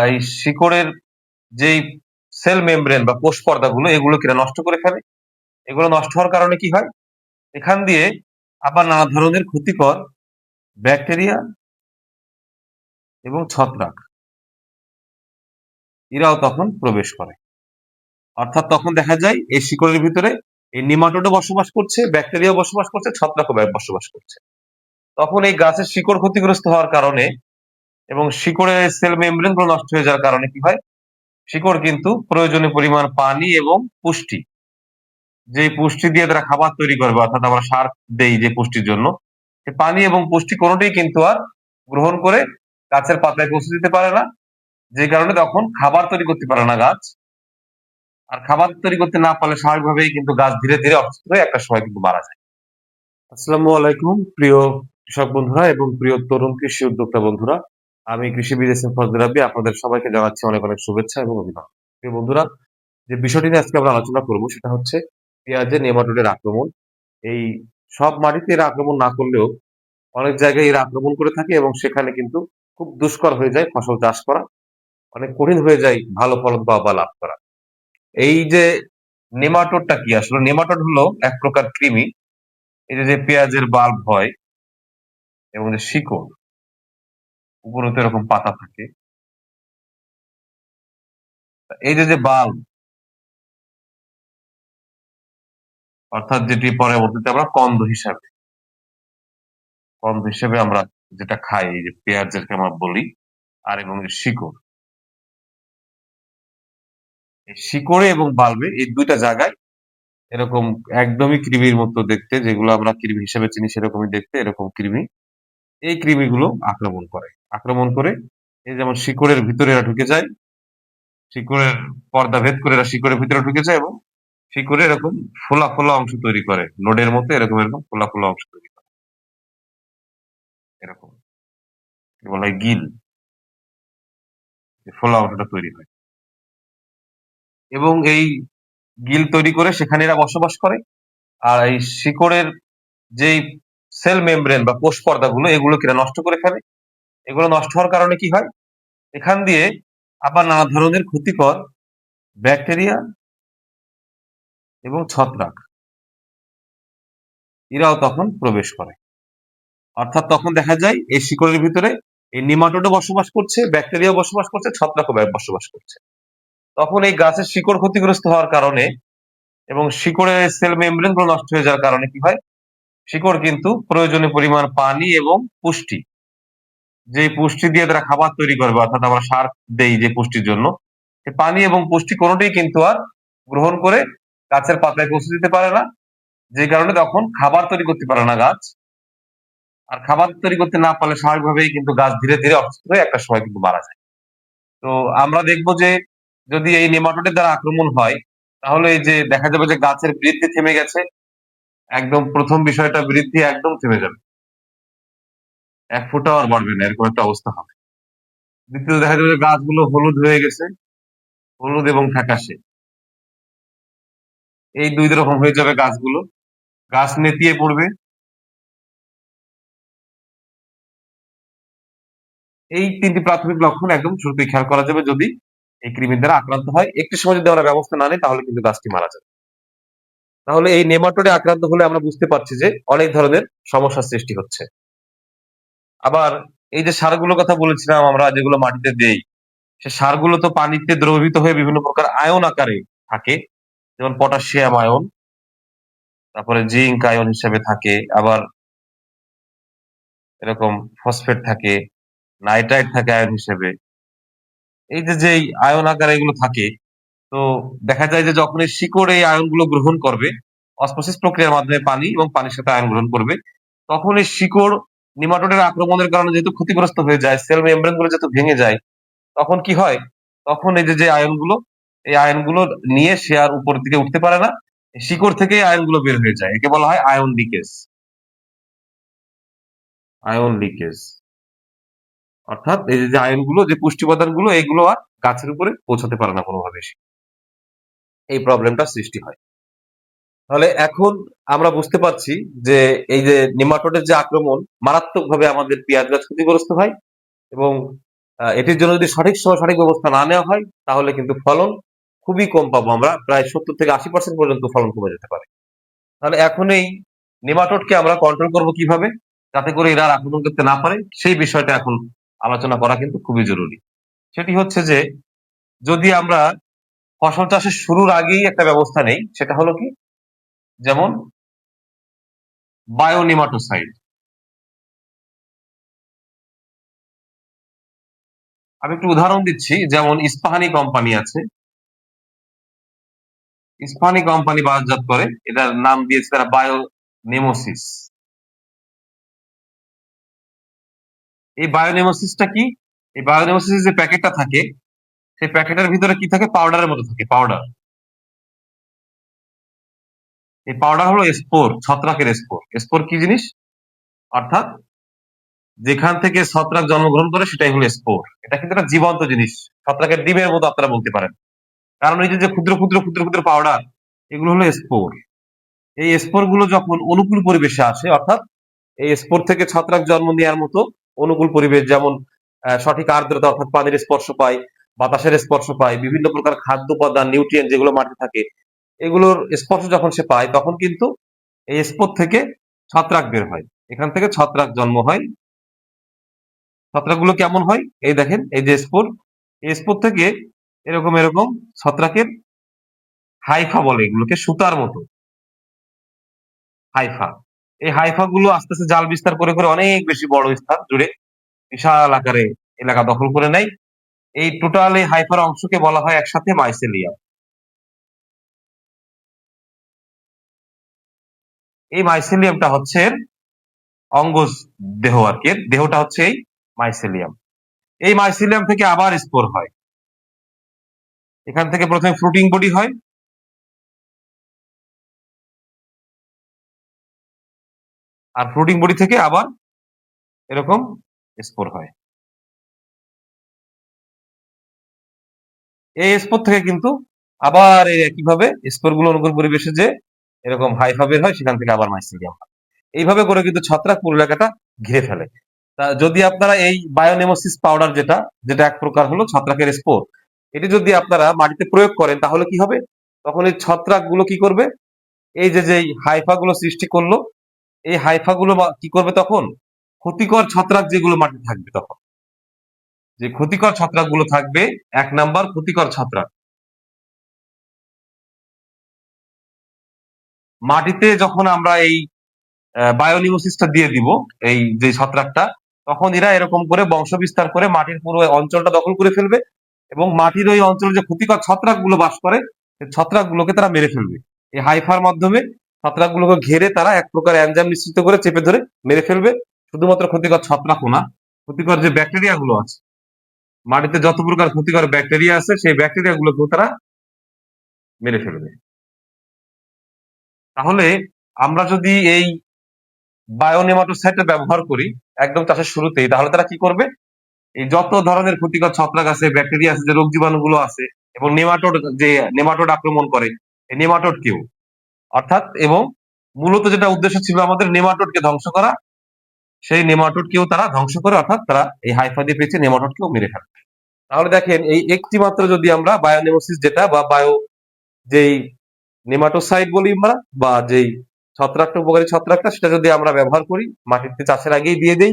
এই শিকড়ের যেই সেল মেমব্রেন বা কোষ পর্দাগুলো এগুলো কিনা নষ্ট করে ফেলে। এগুলো নষ্ট হওয়ার কারণে কি হয়, এখান দিয়ে আবার নানা ধরনের ক্ষতিকর ব্যাকটেরিয়া এবং ছত্রাক এরাও তখন প্রবেশ করে। অর্থাৎ তখন দেখা যায় এই শিকড়ের ভিতরে এই নিমাটোডও বসবাস করছে, ব্যাকটেরিয়াও বসবাস করছে, ছত্রাকও বসবাস করছে। তখন এই গাছের শিকড় ক্ষতিগ্রস্ত হওয়ার কারণে এবং শিকড়ের সেল মেমব্রেন গুলো নষ্ট হয়ে যাওয়ার কারণে কি হয়, শিকড় কিন্তু প্রয়োজনীয় পরিমাণ পানি এবং পুষ্টি, যে পুষ্টি দিয়ে তারা খাবার তৈরি করবে, অর্থাৎ আমরা সার দেই যে পুষ্টির জন্য, সে পানি এবং পুষ্টি কোনোটাই কিন্তু আর গ্রহণ করে গাছের পাতায় পৌঁছে দিতে পারে না। যে কারণে তখন খাবার তৈরি করতে পারে না গাছ। আর খাবার তৈরি করতে না পারলে স্বাভাবিকভাবেই কিন্তু গাছ ধীরে ধীরে অসুস্থ হয়ে একটা সময় কিন্তু মারা যায়। আসসালামু আলাইকুম প্রিয় কৃষক বন্ধুরা এবং প্রিয় তরুণ কৃষি উদ্যোক্তা বন্ধুরা। আমি কৃষিবিদ এস এম ফজলে রাব্বি আপনাদের সবাইকে জানাচ্ছি অনেক অনেক শুভেচ্ছা এবং অভিনন্দন। প্রিয় বন্ধুরা, যে বিষয়টি নিয়ে আজকে আমরা আলোচনা করব সেটা হচ্ছে পেঁয়াজে নেমাটোডের আক্রমণ। এই সব মাটিতে এর আক্রমণ না করলেও অনেক জায়গায় এর আক্রমণ করে থাকে এবং সেখানে কিন্তু খুব দুষ্কর হয়ে যায় ফসল চাষ করা, অনেক কঠিন হয়ে যায় ভালো ফলন পাওয়া বা লাভ করা। এই যে নেমাটোডটা কি, আসলে নেমাটোড হলো এক প্রকার কৃমি। এই যে পেঁয়াজের বাল্ব হয় এবং যে শিকড় উপরে তো এরকম পাতা থাকে, এই যে বাল্ব, অর্থাৎ যেটি পরবর্তীতে আমরা কন্দ হিসেবে আমরা যেটা খাই, এই যে পেঁয়াজ যেটাকে আমরা বলি, আর এবং যে শিকড়, এই শিকড়ে এবং বাল্বে এই দুইটা জায়গায় এরকম একদমই কৃমির মতো দেখতে, যেগুলো আমরা কৃমি হিসেবে চিনি সেরকমই দেখতে এরকম কৃমি, এই কৃমিগুলো আক্রমণ করে এই যেমন শিকড়ের ভিতরে এরা ঢুকে যায়, শিকড়ের পর্দা ভেদ করে এরা শিকড়ের ভিতরে ঢুকে যায় এবং শিকড়ে এরকম ফোলা ফোলা অংশ তৈরি করে, নোডের মতো এরকম এরকম ফোলা ফোলা অংশ তৈরি করে, এরকম বলা হয় গিল, ফোলা অংশটা তৈরি হয় এবং এই গিল তৈরি করে সেখানে এরা বসবাস করে। আর এই শিকড়ের যেই সেল মেমব্রেন বা কোষ পর্দাগুলো এগুলো কিনা নষ্ট করে ফেলে। এগুলো নষ্ট হওয়ার কারণে কি হয়, এখান দিয়ে আবার নানা ধরনের ক্ষতিকর ব্যাকটেরিয়া এবং ছত্রাক এরাও তখন প্রবেশ করে। অর্থাৎ তখন দেখা যায় এই শিকড়ের ভিতরে এই নিমাটোডও বসবাস করছে, ব্যাকটেরিয়াও বসবাস করছে, ছত্রাকও বসবাস করছে। তখন এই গাছের শিকড় ক্ষতিগ্রস্ত হওয়ার কারণে এবং শিকড়ের সেল মেমব্রেন গুলো নষ্ট হয়ে যাওয়ার কারণে কি হয়, শিকড় কিন্তু প্রয়োজনীয় পরিমাণ পানি এবং পুষ্টি, যে পুষ্টি দিয়ে তারা খাবার তৈরি করবে, অর্থাৎ আমরা সার দেই যে পুষ্টির জন্য, সে পানি এবং পুষ্টি কোনোটাই কিন্তু আর গ্রহণ করে গাছের পাতায় পৌঁছে দিতে পারে না। যে কারণে তখন খাবার তৈরি করতে পারে না গাছ। আর খাবার তৈরি করতে না পারলে স্বাভাবিকভাবেই কিন্তু গাছ ধীরে ধীরে অসুস্থ হয়ে একটা সময় কিন্তু মারা যায়। তো আমরা দেখবো যে যদি এই নেমাটোডের দ্বারা আক্রমণ হয়, তাহলে এই যে দেখা যাবে যে গাছের বৃদ্ধি থেমে গেছে। একদম প্রথম বিষয়টা, বৃদ্ধি একদম থেমে যাবে, এক ফোঁটাও আর বাড়বে না, এরকম একটা অবস্থা হবে। দ্বিতীয়ত দেখা যাবে যে গাছগুলো হলুদ হয়ে গেছে, হলুদ এবং ফ্যাকাশে, এই দুই রকম হয়ে যাবে গাছগুলো, গাছ নেতিয়ে পড়বে। এই তিনটি প্রাথমিক লক্ষণ একদম শুরুতেই খেয়াল করা যাবে যদি এই কৃমির দ্বারা আক্রান্ত হয়। একটি সময় যদি আমরা ব্যবস্থা না নিই তাহলে কিন্তু গাছটি মারা যাবে। তাহলে এই নেমাটোডে আক্রান্ত হলে আমরা বুঝতে পারছি যে অনেক ধরনের সমস্যার সৃষ্টি হচ্ছে। আবার এই যে সারগুলোর কথা বলেছিলাম আমরা, যেগুলো মাটিতে দেই, সে সারগুলো তো পানিতে দ্রবীভূত হয়ে বিভিন্ন প্রকার আয়ন আকারে থাকে, যেমন পটাশিয়াম আয়ন, তারপরে জিঙ্ক আয়ন হিসেবে থাকে, আবার এরকম ফসফেট থাকে, নাইট্রাইট থাকে আয়ন হিসেবে। এই যে আয়ন আকারে এগুলো থাকে, তো দেখা যায় যে যখন এই শিকড় এই আয়নগুলো গ্রহণ করবে, অসমোসিস প্রক্রিয়ার মাধ্যমে পানি এবং পানির সাথে আয়ন গ্রহণ করবে, তখন এই শিকড় নিমাটোডের আক্রমণের কারণে যেহেতু ক্ষতিগ্রস্ত হয়ে যায়, সেল মেমব্রেন গুলো যেহেতু ভেঙে যায়, তখন কি হয়, তখন এই যে আয়নগুলো, এই আয়নগুলো নিয়ে সে আর উপরের দিকে উঠতে পারে না, শিকড় থেকে আয়নগুলো বের হয়ে যায়, একে বলা হয় আয়ন লিকেজ। আয়ন লিকেজ অর্থাৎ এই যে আয়নগুলো, যে পুষ্টি উপাদানগুলো, এগুলো আর গাছের উপরে পৌঁছাতে পারে না কোনোভাবে, এই প্রবলেমটা সৃষ্টি হয়। তাহলে এখন আমরা বুঝতে পারছি যে এই যে নেমাটোডের যে আক্রমণ মারাত্মকভাবে আমাদের পেঁয়াজ গাছ ক্ষতিগ্রস্ত হয় এবং এটির জন্য যদি সঠিক সময় সঠিক ব্যবস্থা না নেওয়া হয় তাহলে কিন্তু ফলন খুবই কম পাবো আমরা, প্রায় 70 থেকে 80% পর্যন্ত ফলন কমে যেতে পারে। তাহলে এখন এই নেমাটোডকে আমরা কন্ট্রোল করব কিভাবে, যাতে করে এরা আর আক্রমণ করতে না পারে, সেই বিষয়টা এখন আলোচনা করা কিন্তু খুবই জরুরি। সেটি হচ্ছে যে, যদি আমরা ফসল চাষের শুরুর আগেই একটা ব্যবস্থা নেই, সেটা হলো কি, যেমন বায়োনেমাটোসাইড। আমি একটু উদাহরণ দিচ্ছি, যেমন ইস্পাহানি কোম্পানি আছে, ইস্পাহানি কোম্পানি বাজারজাত করে, এটার নাম দিয়েছে তারা বায়োনেমোসিস। এই বায়োনেমোসিসটা কি? এই বায়োনেমোসিস যে প্যাকেটটা থাকে, সেই প্যাকেটের ভিতরে কি থাকে, পাউডারের মতো থাকে, পাউডার। এই পাউডার হলো স্পোর, ছত্রাকের স্পোর। স্পোর কি জিনিস? অর্থাৎ যেখান থেকে ছত্রাক জন্মগ্রহণ করে সেটাই হলো স্পোর। এটা কিন্তু একটা জীবন্ত জিনিস, ছত্রাকের ডিমের মতো আপনারা বলতে পারেন। কারণ এই যে ক্ষুদ্র ক্ষুদ্র ক্ষুদ্র ক্ষুদ্র পাউডার, এগুলো হলো স্পোর। এই স্পোর গুলো যখন অনুকূল পরিবেশে আসে, অর্থাৎ এই স্পোর থেকে ছত্রাক জন্ম নেওয়ার মতো অনুকূল পরিবেশ, যেমন সঠিক আর্দ্রতা অর্থাৎ পানির স্পর্শ পায়, বাতাসের স্পর্শ পায়, বিভিন্ন প্রকার খাদ্য উপাদান নিউট্রিয়েন্ট যেগুলো মাটিতে থাকে, এগুলোর স্পর্শ যখন সে পায়, তখন কিন্তু এই স্পোর থেকে ছত্রাক বের হয়, এখান থেকে ছত্রাক জন্ম হয়। ছত্রাকগুলো কেমন হয়? এই দেখেন, এই যে স্পোর, এই স্পোর থেকে এরকম এরকম ছত্রাকের হাইফা বলে এগুলোকে, সুতার মতো হাইফা। এই হাইফা গুলো আস্তে আস্তে জাল বিস্তার করে করে অনেক বেশি বড় স্থান জুড়ে বিশাল আকারে এলাকা দখল করে নেয়। এই টোটাল এই হাইফার অংশকে বলা হয় একসাথে মাইসেলিয়াম। এই মাইসেলিয়ামটা হচ্ছে এর অঙ্গজ দেহ আর কি, এর দেহটা হচ্ছে এই মাইসেলিয়াম। এই মাইসেলিয়াম থেকে আবার স্পোর হয়। এখান থেকে প্রথমে ফ্রুটিং বডি হয়, আর ফ্রুটিং বডি থেকে আবার এরকম স্পোর হয়। এই স্পোর থেকে কিন্তু আবার এই একইভাবে স্পোর গুলো অনুকূল পরিবেশে যে এরকম হাইফা বের হয়, সেখান থেকে আবার মাইসেলিয়াম হয়। এইভাবে করে কিন্তু ছত্রাক পুরো এলাকাটা ঘিরে ফেলে। তা যদি আপনারা এই বায়োনেমোসিস পাউডার, যেটা যেটা এক প্রকার হলো ছত্রাকের স্পোর, এটি যদি আপনারা মাটিতে প্রয়োগ করেন, তাহলে কি হবে? তখন এই ছত্রাক গুলো কি করবে? এই যে যে হাইফা গুলো সৃষ্টি করলো, এই হাইফা গুলো কি করবে তখন? ক্ষতিকর ছত্রাক যেগুলো মাটিতে থাকবে, তখন যে ক্ষতিকর ছত্রাক গুলো থাকবে, 1 নাম্বার ক্ষতিকর ছত্রাক, মাটিতে যখন আমরা এই বায়োনিমোসিসটা দিয়ে দিব, এই যে ছত্রাকটা, তখন এরা এরকম করে বংশ বিস্তার করে মাটির পুরো অঞ্চলটা দখল করে ফেলবে, এবং মাটির ওই অঞ্চলে যে ক্ষতিকর ছত্রাক গুলো বাস করে, সেই ছত্রাক গুলোকে তারা মেরে ফেলবে। এই হাইফার মাধ্যমে ছত্রাক গুলোকে ঘিরে তারা এক প্রকার এনজাইম নিশ্চিত করে চেপে ধরে মেরে ফেলবে। শুধুমাত্র ক্ষতিকর ছত্রাকও না, ক্ষতিকর যে ব্যাকটেরিয়া গুলো আছে, মাটিতে যত প্রকার ক্ষতিকর ব্যাকটেরিয়া আছে, সেই ব্যাকটেরিয়া গুলোকেও তারা মেরে ফেলবে। তাহলে আমরা যদি এই বায়োনেমাটোসাইডটা ব্যবহার করি একদম চাষের শুরুতেই, তাহলে তারা কি করবে? এই যত ধরনের ক্ষতিকর ছত্রাক আছে, ব্যাকটেরিয়া আছে, যে রোগ জীবাণুগুলো আছে, এবং নেমাটোড, যে নেমাটোড আক্রমণ করে, এই নেমাটোড কেও, অর্থাৎ, এবং মূলত যেটা উদ্দেশ্য ছিল আমাদের নেমাটোডকে ধ্বংস করা, সেই নেমাটোডকেও তারা ধ্বংস করে, অর্থাৎ তারা এই হাইফা দিয়ে পেয়েছে নেমাটোডকেও মেরে ফেলে। তাহলে দেখেন, এই একটি মাত্র যদি আমরা বায়োনেমোসিস যেটা, বা বায়ো, যেই নেমাটোসাইড বলি আমরা, বা যেই ছত্রাকটা, উপকারী ছত্রাকটা, সেটা যদি আমরা ব্যবহার করি, মাটিতে চাষের আগেই দিয়ে দেই,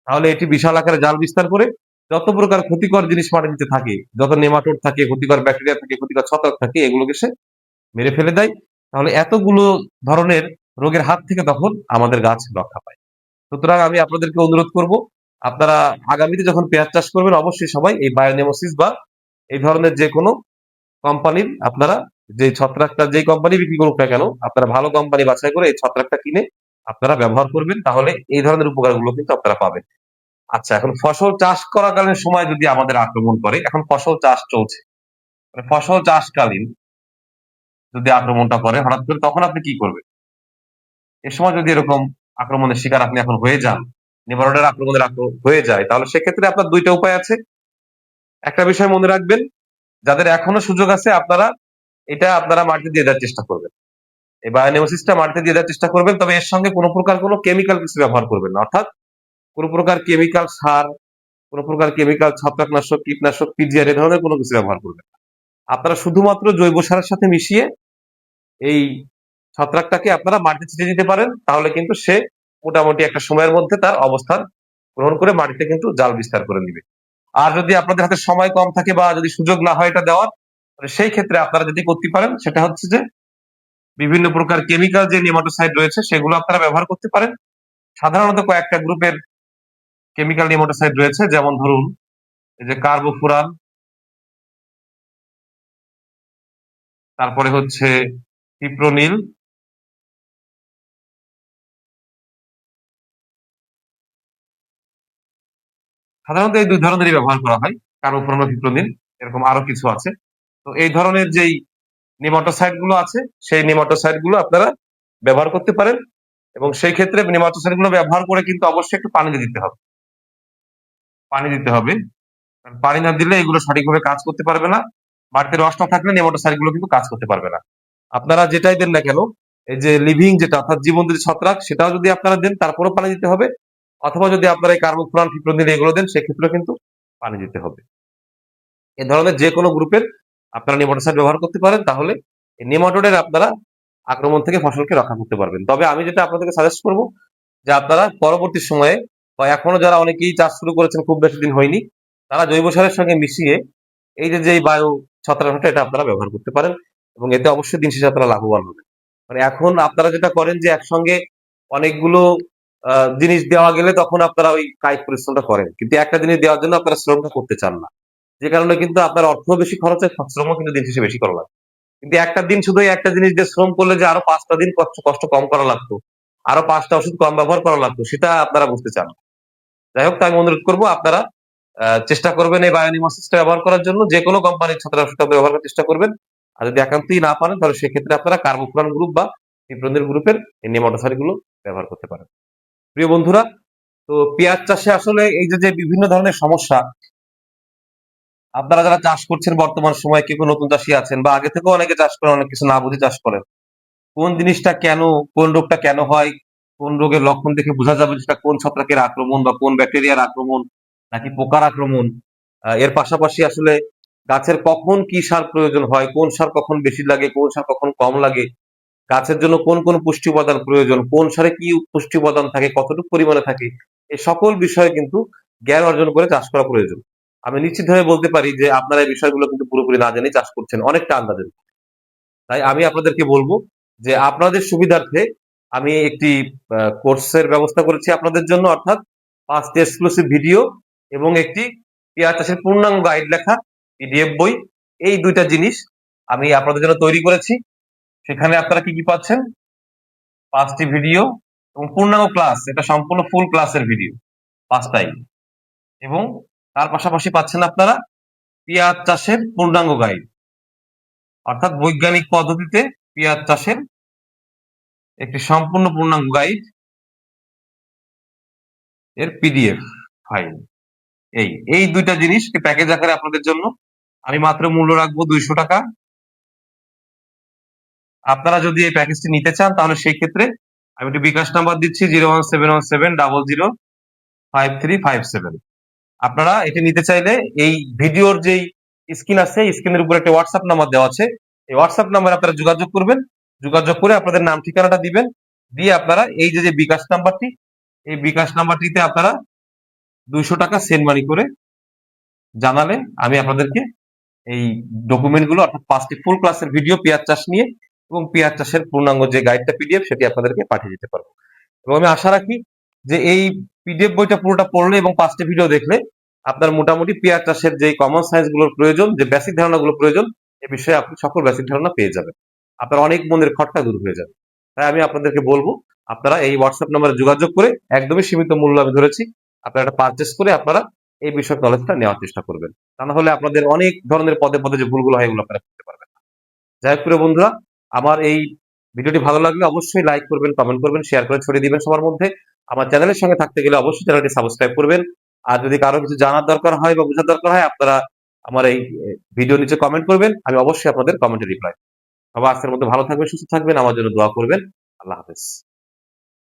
তাহলে এটি বিশাল আকারে জাল বিস্তার করে যত প্রকার ক্ষতিকর জিনিস মাটিতে থাকে, যত নেমাটোড থাকে, ক্ষতিকর ব্যাকটেরিয়া থাকে, ক্ষতিকর ছত্রাক থাকে, এগুলোকে সে মেরে ফেলে দেয়। তাহলে এতগুলো ধরনের রোগের হাত থেকে তখন আমাদের গাছ রক্ষা পায়। সুতরাং আমি আপনাদেরকে অনুরোধ করব, আপনারা আগামীতে যখন পেঁয়াজ চাষ করবেন, অবশ্যই সবাই এই বায়োনেমোসিস বা এই ধরনের যে কোনো কোম্পানির, আপনারা যে ছত্রাকটা, যেই কোম্পানি বিক্রি করুক না কেন, আপনারা ভালো কোম্পানি বাছাই করে এই ছত্রাকটা কিনে আপনারা ব্যবহার করবেন, তাহলে এই ধরনের উপকারগুলো কিন্তু আপনারা পাবেন। আচ্ছা, এখন ফসল চাষ করাকালীন সময় যদি আমাদের আক্রমণ করে, এখন ফসল চাষ চলছে, মানে ফসল চাষকালীন যদি আক্রমণটা করে হঠাৎ করে, তখন আপনি কি করবেন? এ সময় যদি এরকম আক্রমণের শিকার আপনি এখন হয়ে যান, নেমাটোডের আক্রমণের হয়ে যায়, তাহলে সেক্ষেত্রে আপনার দুইটা উপায় আছে। একটা বিষয় মনে রাখবেন, যাদের এখনো সুযোগ আছে, আপনারা এটা আপনারা মাটিতে দিয়ে দেওয়ার চেষ্টা করবেন। এই বায়োনেমোসিসটা মাটিতে দিয়ে দেওয়ার চেষ্টা করবেন, তবে এর সঙ্গে কোনো প্রকার কোনো কেমিক্যাল কিছু ব্যবহার করবেন না, অর্থাৎ কোনো প্রকার কেমিক্যাল সার কোনো প্রকার কেমিক্যাল, ছত্রাকনাশক, কীটনাশক, পিজিআর এ ধরনের কোনো কিছু ব্যবহার করবেন না। আপনারা শুধুমাত্র জৈব সারের সাথে মিশিয়ে এই ছত্রাকটাকে আপনারা মাটিতে ছিটিয়ে দিতে পারেন, তাহলে কিন্তু সে মোটামুটি একটা সময়ের মধ্যে তার অবস্থান গ্রহণ করে মাটিতে কিন্তু জাল বিস্তার করে নিবে। আর যদি আপনাদের হাতে সময় কম থাকে বা যদি সুযোগ না হয় এটা দেওয়ার, সেই ক্ষেত্রে আপনারা যেটি করতে পারেন সেটা হচ্ছে যে বিভিন্ন প্রকার কেমিক্যাল যে নেমাটোসাইড রয়েছে সেগুলো আপনারা ব্যবহার করতে পারেন। সাধারণত কয়েকটা গ্রুপের কেমিক্যাল নেমাটোসাইড রয়েছে, যেমন ধরুন এই যে কার্বোফুরান, তারপরে হচ্ছে ফিপ্রোনিল, সাধারণত এই 2 ধরনেরই ব্যবহার করা হয়, কার্বোফুরান ও ফিপ্রোনিল। এরকম আরো কিছু আছে। তো এই ধরনের যেই নেমাটোসাইড গুলো আছে, সেই নেমাটোসাইড গুলো আপনারা ব্যবহার করতে পারেন, এবং সেই ক্ষেত্রে নেমাটোসাইড গুলো ব্যবহার করে কিন্তু অবশ্যই একটু পানি দিতে হবে। পানি দিতে হবে, কারণ পানি না দিলে এগুলো সঠিকভাবে কাজ করতে পারবে না। মাটিতে রস না থাকলে নেমাটোসাইড গুলো কিন্তু কাজ করতে পারবে না। আপনারা যেটাই দেন না কেন, এই যে লিভিং যেটা অর্থাৎ জীবন্ত যে ছত্রাক, সেটাও যদি আপনারা দেন তারপরেও পানি দিতে হবে, অথবা যদি আপনারা এই কার্বোফুরান, ফিপ্রোনিল এগুলো দেন সেক্ষেত্রেও কিন্তু পানি দিতে হবে। এ ধরনের যে কোনো গ্রুপের আপনারা নেমাটোসাইড ব্যবহার করতে পারেন, তাহলে এই নেমাটোডের আপনারা আক্রমণ থেকে ফসলকে রক্ষা করতে পারবেন। তবে আমি যেটা আপনাদেরকে সাজেস্ট করব, যে আপনারা পরবর্তী সময়ে বা এখনো যারা অনেকেই চাষ শুরু করেছেন, খুব বেশি দিন হয়নি, তারা জৈব সারের সঙ্গে মিশিয়ে এই যে বায়ু ছত্রাকটা এটা আপনারা ব্যবহার করতে পারেন, এবং এতে অবশ্যই দিন শেষে আপনারা লাভবান হবেন। মানে এখন আপনারা যেটা করেন যে একসঙ্গে অনেকগুলো জিনিস দেওয়া গেলে তখন আপনারা ওই কায়িক পরিশ্রমটা করেন, কিন্তু একটা জিনিস দেওয়ার জন্য আপনারা শ্রমটা করতে চান না, যে কারণে কিন্তু আপনার অর্থ বেশি খরচ হয়, শ্রমও কিন্তু দিন শেষে বেশি করা লাগে। কিন্তু একটা দিন শুধু এই একটা জিনিস দিয়ে শ্রম করলে যে আরো 5টা দিন কষ্ট কষ্ট কম করা লাগতো, আরো 5টা ওষুধ কম ব্যবহার করা লাগতো, সেটা আপনারা বুঝতে চান না। যাই হোক, তাই আমি অনুরোধ করবো আপনারা চেষ্টা করবেন এই বায়োনিমোসিসটা ব্যবহার করার জন্য, যে কোনো কোম্পানির ছত্রাকনাশক ব্যবহার করার চেষ্টা করবেন। আর যদি একান্তই না পারেন, তাহলে সেক্ষেত্রে আপনারা কার্বোফুরান গ্রুপ বা ফিপ্রোনিল গ্রুপের এই নেমাটোসাইড গুলো ব্যবহার করতে পারেন। প্রিয় বন্ধুরা, তো পেঁয়াজ চাষে আসলে এই যে বিভিন্ন ধরনের সমস্যা, আপনারা যারা চাষ করছেন বর্তমান সময়ে, কেউ নতুন চাষী আছেন বা আগে থেকেও অনেকে চাষ করেন, অনেক কিছু না বুঝে চাষ করেন, কোন জিনিসটা কেন, কোন রোগটা কেন হয়, কোন রোগের লক্ষণ দেখে বোঝা যাবে সেটা কোন ছত্রাকের আক্রমণ বা কোন ব্যাকটেরিয়ার আক্রমণ নাকি পোকার আক্রমণ। এর পাশাপাশি আসলে গাছের কখন কি সার প্রয়োজন হয়, কোন সার কখন বেশি লাগে, কোন সার কখন কম লাগে, গাছের জন্য কোন কোন পুষ্টি উপাদান প্রয়োজন, কোন সারে কি পুষ্টি উপাদান থাকে, কতটুকু পরিমাণে থাকে, এই সকল বিষয়ে কিন্তু জ্ঞান অর্জন করে চাষ করা প্রয়োজন। আমি নিশ্চিতভাবে বলতে পারি যে আপনারা এই বিষয়গুলো কিন্তু পুরোপুরি না জেনে চাষ করছেন, অনেকটা আন্দাজে। তাই আমি আপনাদেরকে বলবো যে আপনাদের সুবিধার্থে আমি একটি কোর্সের ব্যবস্থা করেছি আপনাদের জন্য, অর্থাৎ 5টি এক্সক্লুসিভ ভিডিও এবং একটি পেঁয়াজ চাষের পূর্ণাঙ্গ গাইড লেখা পিডিএফ বই। এই 2টা জিনিস আমি আপনাদের জন্য তৈরি করেছি। সেখানে আপনারা কি কি পাচ্ছেন? 5টি ভিডিও এবং পূর্ণাঙ্গ ক্লাস, এটা সম্পূর্ণ ফুল ক্লাসের ভিডিও 5টাই, এবং তার পাশাপাশি পাচ্ছেন আপনারা পেঁয়াজ চাষের পূর্ণাঙ্গ গাইড, অর্থাৎ বৈজ্ঞানিক পদ্ধতিতে পেঁয়াজ চাষের একটি সম্পূর্ণ পূর্ণাঙ্গ গাইড এর পিডিএফ ফাইল। এই 2টা জিনিস প্যাকেজ আকারে আপনাদের জন্য আমি মাত্র মূল্য রাখবো 200 টাকা। আপনারা যদি এই প্যাকেজটি নিতে চান, তাহলে সেই ক্ষেত্রে আমি একটি বিকাশ নাম্বার দিচ্ছি 01717005357। আপনারা এটি নিতে চাইলে এই ভিডিওর যেই স্ক্রিন আছে, স্ক্রিনের উপর একটা হোয়াটসঅ্যাপ নাম্বার দেওয়া আছে, এই হোয়াটসঅ্যাপ নাম্বারে আপনারা যোগাযোগ করবেন। যোগাযোগ করে আপনাদের নাম ঠিকানাটা দিবেন, দিয়ে আপনারা এই যে বিকাশ নাম্বারটি, এই বিকাশ নাম্বারটিতে আপনারা 200 টাকা সেন্ড মানি করে জানালে আমি আপনাদেরকে এই ডকুমেন্ট গুলো, অর্থাৎ 5টি ফুল ক্লাসের ভিডিও পেঁয়াজ চাষ নিয়ে এবং পেঁয়াজ চাষের পূর্ণাঙ্গ যে গাইডটা পিডিএফ, সেটি আপনাদেরকে পাঠিয়ে দিতে পারবো। এবং আমি আশা রাখি যে এই পিডিএফ বইটা পুরোটা পড়লে এবং 5টি ভিডিও দেখলে আপনার মোটামুটি পেঁয়াজ চাষের যে কমন সায়েন্স গুলোর প্রয়োজন, যে বেসিক ধারণাগুলো প্রয়োজন, এ বিষয়ে আপনি সকল বেসিক ধারণা পেয়ে যাবেন। আপনার অনেক মনের খটকা দূর হয়ে যাবে। তাই আমি আপনাদেরকে বলবো, আপনারা এই হোয়াটসঅ্যাপ নাম্বারে যোগাযোগ করে, একদমই সীমিত মূল্য আমি ধরেছি, আপনারা এটা পারচেস করে আপনারা এই বিষয়ক নলেজটা নেওয়ার চেষ্টা করবেন। তা না হলে আপনাদের অনেক ধরনের পদে পদে যে ভুলগুলো হয়, এগুলো আপনারা করতে পারবেন না। যাই হোক, প্রিয় বন্ধুরা, আমার এই ভিডিওটি ভালো লাগলে অবশ্যই লাইক করবেন, কমেন্ট করবেন, শেয়ার করে ছড়িয়ে দিবেন সবার মধ্যে। আমার চ্যানেলের সঙ্গে থাকতে গেলে অবশ্যই চ্যানেলটি সাবস্ক্রাইব করবেন। আর যদি কারো কিছু জানার দরকার হয় বা বোঝার দরকার হয়, আপনারা আমার এই ভিডিও নিচে কমেন্ট করবেন, আমি অবশ্যই আপনাদের কমেন্টে রিপ্লাই। সবাই আজকের মধ্যে ভালো থাকবেন, সুস্থ থাকবেন, আমার জন্য দোয়া করবেন। আল্লাহ হাফেজ।